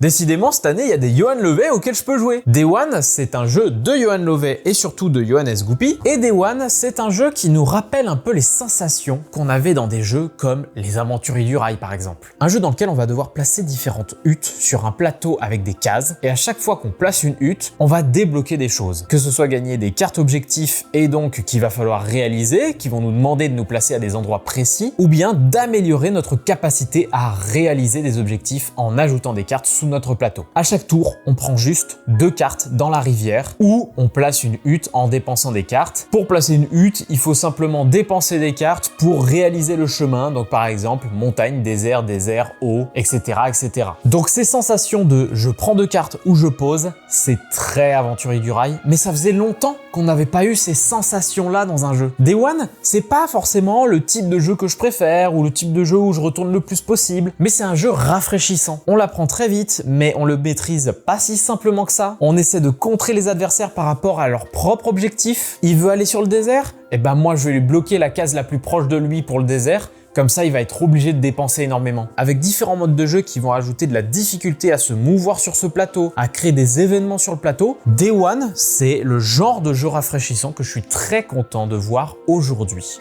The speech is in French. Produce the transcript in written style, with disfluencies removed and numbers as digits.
Décidément, cette année, il y a des Johan Levet auxquels je peux jouer. Day One, c'est un jeu de Johan Levet et surtout de Johannes Goupy. Et Day One, c'est un jeu qui nous rappelle un peu les sensations qu'on avait dans des jeux comme Les Aventuriers du Rail par exemple. Un jeu dans lequel on va devoir placer différentes huttes sur un plateau avec des cases. Et à chaque fois qu'on place une hutte, on va débloquer des choses. Que ce soit gagner des cartes objectifs et donc qu'il va falloir réaliser, qui vont nous demander de nous placer à des endroits précis, ou bien d'améliorer notre capacité à réaliser des objectifs en ajoutant des cartes sous notre plateau. À chaque tour, on prend juste 2 cartes dans la rivière ou on place une hutte en dépensant des cartes. Pour placer une hutte, il faut simplement dépenser des cartes pour réaliser le chemin. Donc par exemple, montagne, désert, eau, etc., etc. Donc ces sensations de je prends 2 cartes ou je pose, c'est très Aventurier du Rail, mais ça faisait longtemps qu'on n'avait pas eu ces sensations-là dans un jeu. Day One, c'est pas forcément le type de jeu que je préfère ou le type de jeu où je retourne le plus possible, mais c'est un jeu rafraîchissant. On l'apprend très vite, mais on le maîtrise pas si simplement que ça. On essaie de contrer les adversaires par rapport à leur propre objectif. Il veut aller sur le désert? Eh ben moi je vais lui bloquer la case la plus proche de lui pour le désert. Comme ça, il va être obligé de dépenser énormément. Avec différents modes de jeu qui vont ajouter de la difficulté à se mouvoir sur ce plateau, à créer des événements sur le plateau, Day One, c'est le genre de jeu rafraîchissant que je suis très content de voir aujourd'hui.